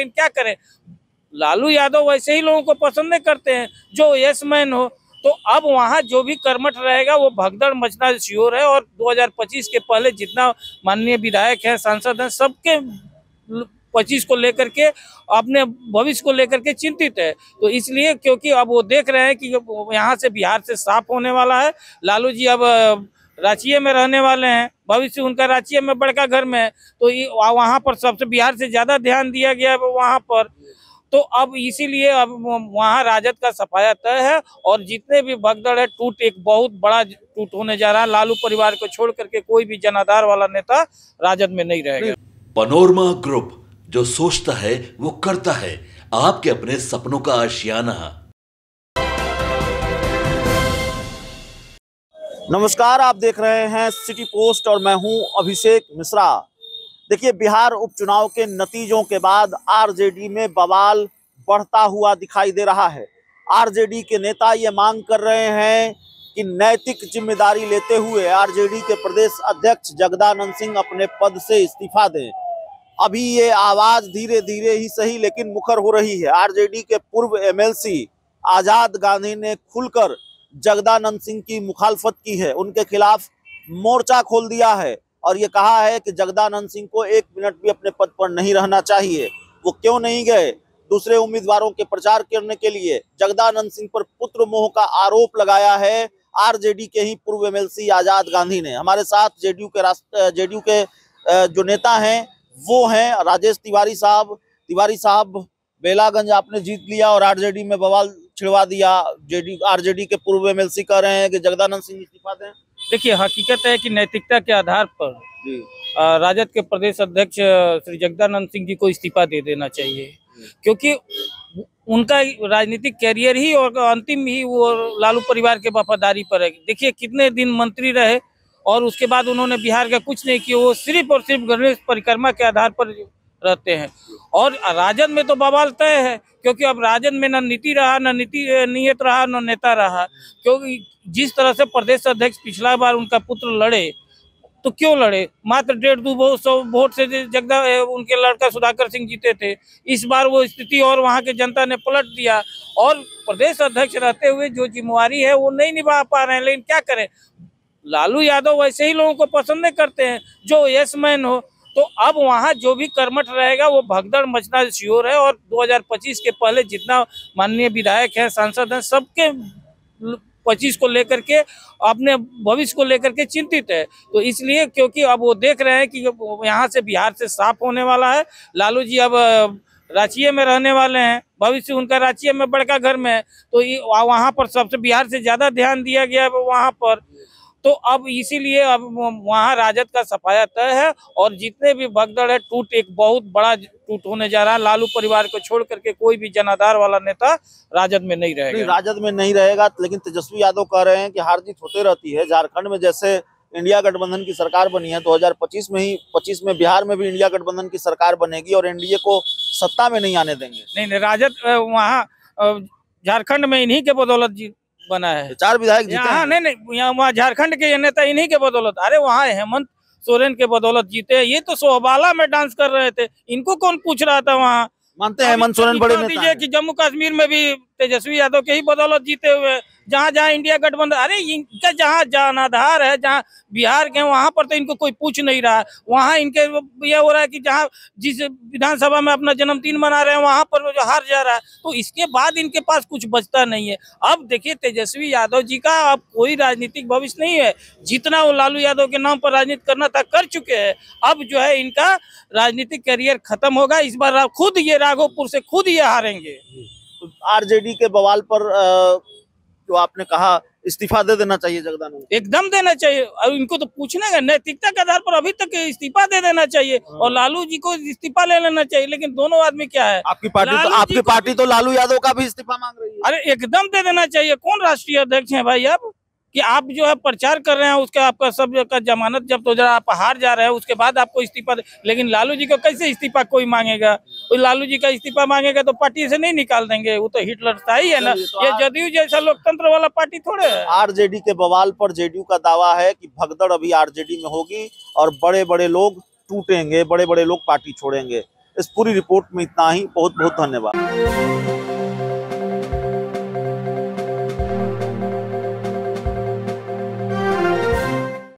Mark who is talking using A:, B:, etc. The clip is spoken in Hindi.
A: लेकिन क्या करें, लालू यादव वैसे ही लोगों को पसंद नहीं करते हैं जो यस मैन हो। तो अब वहाँ जो भी कर्मठ रहेगा वो भगदड़ मचना श्योर है। और 2025 के पहले जितना माननीय विधायक है, सांसद हैं, सबके 25 को लेकर के, अपने भविष्य को लेकर के चिंतित है। तो इसलिए क्योंकि अब वो देख रहे हैं कि यहाँ से बिहार से साफ होने वाला है। लालू जी अब रांची में रहने वाले हैं, भविष्य उनका रांची में बड़का घर में है, तो वहाँ पर सबसे बिहार से ज्यादा ध्यान दिया गया वहाँ पर। तो अब इसीलिए अब वहाँ राजद का सफाया तय है और जितने भी भगदड़ है टूट, एक बहुत बड़ा टूट होने जा रहा है। लालू परिवार को छोड़ करके कोई भी जनाधार वाला नेता राजद में नहीं रहेगा।
B: पनोरमा ग्रुप, जो सोचता है वो करता है। आपके अपने सपनों का आशियाना।
C: नमस्कार, आप देख रहे हैं सिटी पोस्ट और मैं हूं अभिषेक मिश्रा। देखिए, बिहार उपचुनाव के नतीजों के बाद आरजेडी में बवाल बढ़ता हुआ दिखाई दे रहा है। आरजेडी के नेता ये मांग कर रहे हैं कि नैतिक जिम्मेदारी लेते हुए आरजेडी के प्रदेश अध्यक्ष जगदानंद सिंह अपने पद से इस्तीफा दें। अभी ये आवाज धीरे धीरे ही सही लेकिन मुखर हो रही है। आरजेडी के पूर्व एमएलसी आजाद गांधी ने खुलकर जगदानंद सिंह की मुखालफत की है, उनके खिलाफ मोर्चा खोल दिया है और ये कहा है कि जगदानंद सिंह को एक मिनट भी अपने पद पर नहीं रहना चाहिए। वो क्यों नहीं गए दूसरे उम्मीदवारों के प्रचार करने के लिए? जगदानंद सिंह पर पुत्र मोह का आरोप लगाया है आरजेडी के ही पूर्व एमएलसी आजाद गांधी ने। हमारे साथ जेडीयू के जो नेता हैं वो हैं राजेश तिवारी साहब। तिवारी साहब, बेलागंज आपने जीत लिया और आरजेडी में बवाल छिड़वा दिया। आरजेडी के पूर्व एमएलसी कह रहे हैं कि जगदानंद सिंह इस्तीफा दें।
A: देखिए, हकीकत है कि नैतिकता के आधार पर राजद के प्रदेश अध्यक्ष श्री जगदानंद सिंह जी को इस्तीफा दे देना चाहिए, क्योंकि उनका राजनीतिक कैरियर ही और अंतिम ही वो लालू परिवार के वफादारी पर है। देखिए, कितने दिन मंत्री रहे और उसके बाद उन्होंने बिहार का कुछ नहीं किया। वो सिर्फ और सिर्फ गणेश परिक्रमा के आधार पर रहते हैं और राजद में तो बवाल तय है, क्योंकि अब राजद में न नीति रहा, न नीयत रहा, न नेता रहा। क्योंकि जिस तरह से प्रदेश अध्यक्ष पिछला बार उनका पुत्र लड़े, तो क्यों लड़े? मात्र 150-200 वोट से उनके लड़का सुधाकर सिंह जीते थे। इस बार वो स्थिति और वहाँ के जनता ने पलट दिया और प्रदेश अध्यक्ष रहते हुए जो जिम्मेवारी है वो नहीं निभा पा रहे हैं। लेकिन क्या करें, लालू यादव वैसे ही लोगों को पसंद नहीं करते हैं जो यस मैन हो। तो अब वहाँ जो भी कर्मठ रहेगा वो भगदड़ मचना श्योर है। और 2025 के पहले जितना माननीय विधायक है, सांसद हैं, सबके 25 को लेकर के, अपने भविष्य को लेकर के चिंतित है। तो इसलिए क्योंकि अब वो देख रहे हैं कि यहाँ से बिहार से साफ होने वाला है। लालू जी अब रांची में रहने वाले हैं, भविष्य उनका रांची में बड़का घर में है, तो वहाँ पर सबसे बिहार से ज्यादा ध्यान दिया गया वहाँ पर। तो अब इसीलिए अब वहाँ राजद का सफाया तय है और जितने भी भगदड़ है टूट, एक बहुत बड़ा टूट होने जा रहा है। लालू परिवार को छोड़ करके कोई भी जनाधार वाला नेता राजद में नहीं रहेगा।
C: राजद में नहीं रहेगा, लेकिन तेजस्वी यादव कह रहे हैं कि हार जीत होते रहती है। झारखंड में जैसे इंडिया गठबंधन की सरकार बनी है 2025 में ही, 25 में बिहार में भी इंडिया गठबंधन की सरकार बनेगी और एनडीए को सत्ता में नहीं आने देंगे।
A: नहीं, राजद वहाँ झारखंड में इन्हीं के बदौलत बना है।
C: 4 विधायक जीते हैं।
A: नहीं, यहाँ वहाँ झारखंड के नेता इन्हीं के बदौलत। अरे वहाँ हेमंत सोरेन के बदौलत जीते। ये तो सोहबाला में डांस कर रहे थे, इनको कौन पूछ रहा था वहाँ?
C: मानते हैं हेमंत सोरेन बड़े नेता हैं।
A: कि जम्मू कश्मीर में भी तेजस्वी यादव के ही बदौलत जीते हुए, जहाँ जहाँ इंडिया गठबंधन। अरे इनका जहाँ जनाधार है, जहाँ बिहार के, वहां पर तो इनको कोई पूछ नहीं रहा। वहाँ इनके ये हो रहा है कि जहाँ जिस विधानसभा में अपना जन्मदिन मना रहे हैं वहां पर जो हार जा रहा है, तो इसके बाद इनके पास कुछ बचता नहीं है। अब देखिए, तेजस्वी यादव जी का अब कोई राजनीतिक भविष्य नहीं है। जितना वो लालू यादव के नाम पर राजनीति करना था कर चुके हैं। अब जो है इनका राजनीतिक करियर खत्म होगा। इस बार खुद ये राघोपुर से खुद ये हारेंगे।
C: आरजेडी के बवाल पर जो आपने कहा इस्तीफा दे देना चाहिए जगदानंद,
A: एकदम देना चाहिए। और इनको तो पूछने का नैतिकता के आधार पर अभी तक इस्तीफा दे देना चाहिए और लालू जी को इस्तीफा ले लेना चाहिए। लेकिन दोनों आदमी क्या है,
C: आपकी पार्टी तो लालू यादव का भी इस्तीफा मांग रही है।
A: अरे एकदम दे देना चाहिए। कौन राष्ट्रीय अध्यक्ष है भाई आप, कि आप जो है प्रचार कर रहे हैं, उसका आपका सब का जमानत जब तो जरा आप हार जा रहे हैं, उसके बाद आपको इस्तीफा। लेकिन लालू जी को कैसे इस्तीफा कोई मांगेगा? कोई लालू जी का इस्तीफा मांगेगा तो पार्टी से नहीं निकाल देंगे। वो तो हिटलर था ही है ना। ये जदयू जैसा लोकतंत्र वाला पार्टी थोड़े है।
C: आरजेडी के बवाल पर जेडीयू का दावा है कि भगदड़ अभी आरजेडी में होगी और बड़े बड़े लोग टूटेंगे, बड़े बड़े लोग पार्टी छोड़ेंगे। इस पूरी रिपोर्ट में इतना ही। बहुत बहुत धन्यवाद।